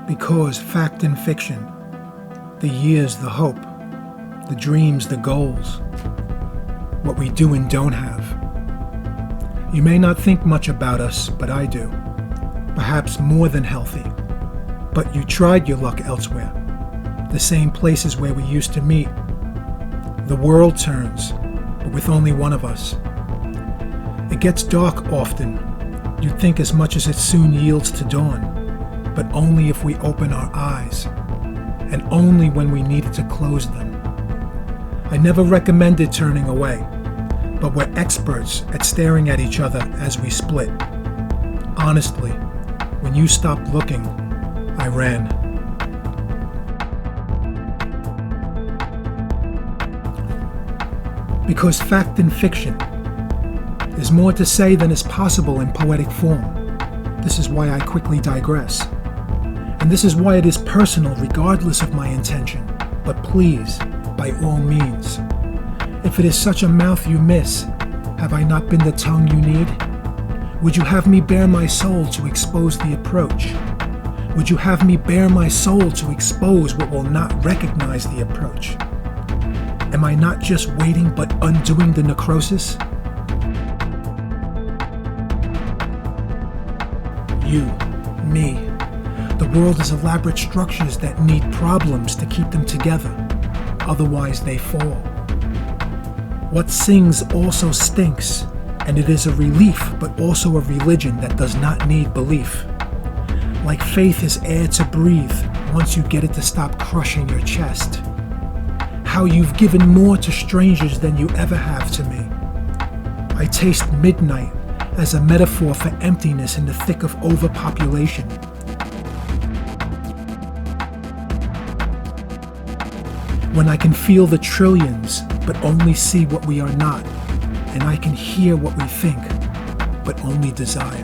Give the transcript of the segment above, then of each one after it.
Because fact and fiction, the years, the hope, the dreams, the goals, what we do and don't have. You may not think much about us, but I do. Perhaps more than healthy. But you tried your luck elsewhere. The same places where we used to meet. The world turns, but with only one of us. It gets dark often. You'd think as much as it soon yields to dawn. But only if we open our eyes, and only when we needed to close them. I never recommended turning away, but we're experts at staring at each other as we split. Honestly, when you stopped looking, I ran. Because fact and fiction, there's more to say than is possible in poetic form. This is why I quickly digress. And this is why it is personal regardless of my intention. But please, by all means, if it is such a mouth you miss, have I not been the tongue you need? Would you have me bare my soul to expose the approach? Would you have me bare my soul to expose what will not recognize the approach? Am I not just waiting but undoing the necrosis? You, me. The world is elaborate structures that need problems to keep them together, otherwise they fall. What sings also stinks, and it is a relief but also a religion that does not need belief. Like faith is air to breathe once you get it to stop crushing your chest. How you've given more to strangers than you ever have to me. I taste midnight as a metaphor for emptiness in the thick of overpopulation. When I can feel the trillions, but only see what we are not, and I can hear what we think, but only desire.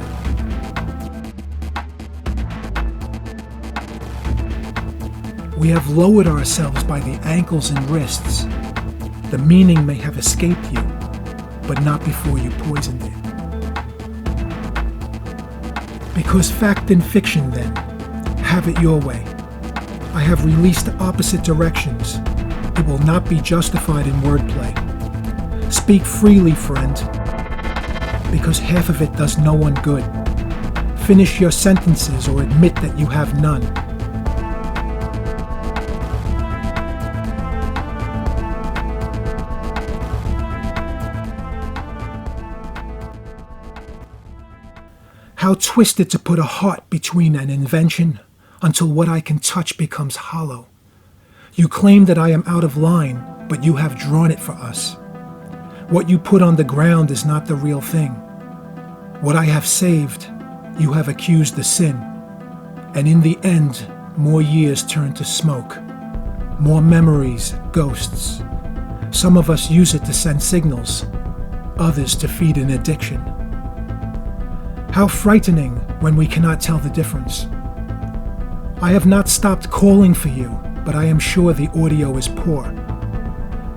We have lowered ourselves by the ankles and wrists. The meaning may have escaped you, but not before you poisoned it. Because fact and fiction, then, have it your way. I have released opposite directions. It will not be justified in wordplay. Speak freely, friend, because half of it does no one good. Finish your sentences or admit that you have none. How twisted to put a heart between an invention until what I can touch becomes hollow. You claim that I am out of line, but you have drawn it for us. What you put on the ground is not the real thing. What I have saved, you have accused the sin. And in the end, more years turn to smoke. More memories, ghosts. Some of us use it to send signals, others to feed an addiction. How frightening when we cannot tell the difference. I have not stopped calling for you, but I am sure the audio is poor.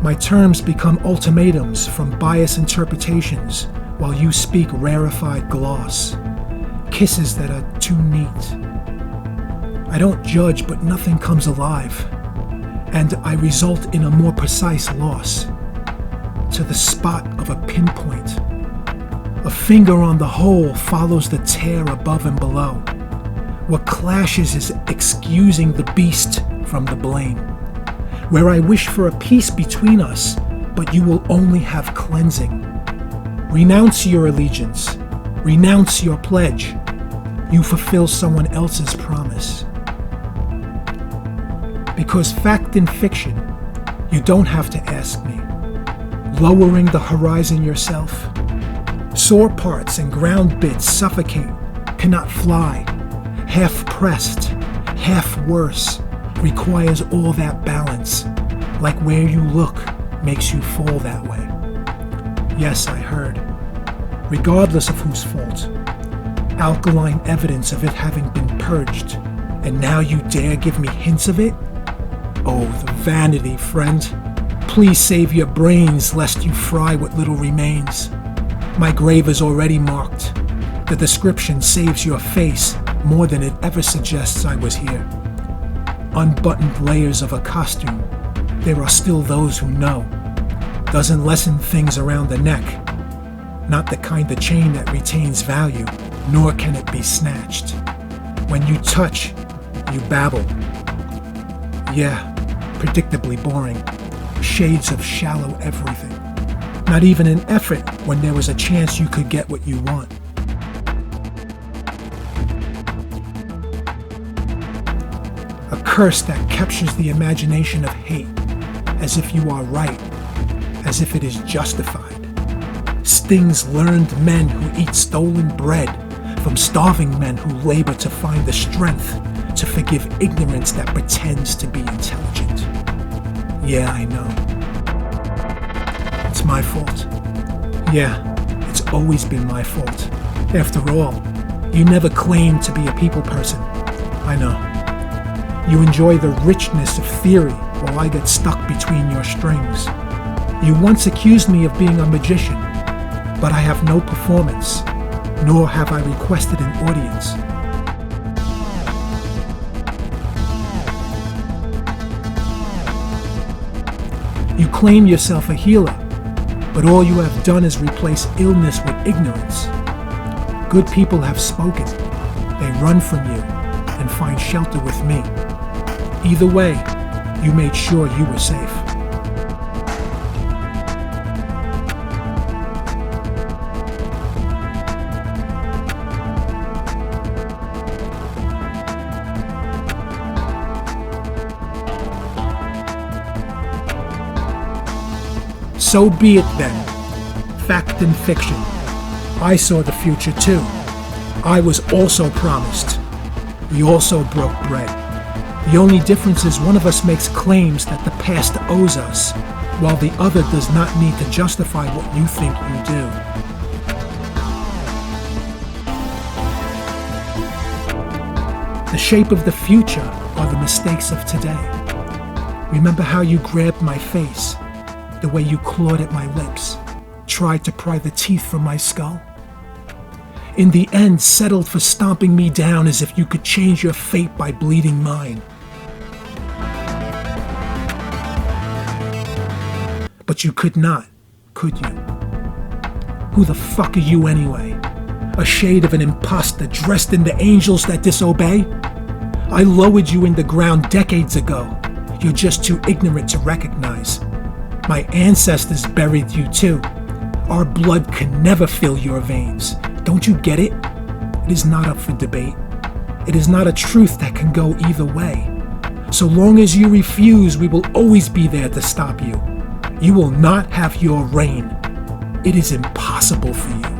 My terms become ultimatums from biased interpretations while you speak rarefied gloss, kisses that are too neat. I don't judge, but nothing comes alive, and I result in a more precise loss, to the spot of a pinpoint. A finger on the hole follows the tear above and below. What clashes is excusing the beast from the blame. Where I wish for a peace between us, but you will only have cleansing. Renounce your allegiance. Renounce your pledge. You fulfill someone else's promise. Because fact and fiction, you don't have to ask me. Lowering the horizon yourself. Sore parts and ground bits suffocate, cannot fly. Half pressed, half worse, requires all that balance, like where you look makes you fall that way. Yes, I heard. Regardless of whose fault. Alkaline evidence of it having been purged, and now you dare give me hints of it? Oh, the vanity, friend. Please save your brains lest you fry what little remains. My grave is already marked. The description saves your face more than it ever suggests I was here. Unbuttoned layers of a costume, there are still those who know. Doesn't lessen things around the neck. Not the kind of chain that retains value, nor can it be snatched. When you touch, you babble. Yeah, predictably boring. Shades of shallow everything. Not even an effort when there was a chance you could get what you want. A curse that captures the imagination of hate, as if you are right, as if it is justified. Stings learned men who eat stolen bread from starving men who labor to find the strength to forgive ignorance that pretends to be intelligent. Yeah, I know. It's my fault. Yeah, it's always been my fault. After all, you never claimed to be a people person. I know. You enjoy the richness of theory while I get stuck between your strings. You once accused me of being a magician, but I have no performance, nor have I requested an audience. You claim yourself a healer, but all you have done is replace illness with ignorance. Good people have spoken. They run from you and find shelter with me. Either way, you made sure you were safe. So be it then. Fact and fiction. I saw the future too. I was also promised. We also broke bread. The only difference is one of us makes claims that the past owes us, while the other does not need to justify what you think you do. The shape of the future are the mistakes of today. Remember how you grabbed my face, the way you clawed at my lips, tried to pry the teeth from my skull? In the end, settled for stomping me down as if you could change your fate by bleeding mine. But you could not, could you? Who the fuck are you anyway? A shade of an imposter dressed in the angels that disobey? I lowered you in the ground decades ago. You're just too ignorant to recognize. My ancestors buried you too. Our blood can never fill your veins. Don't you get it? It is not up for debate. It is not a truth that can go either way. So long as you refuse, we will always be there to stop you. You will not have your reign. It is impossible for you.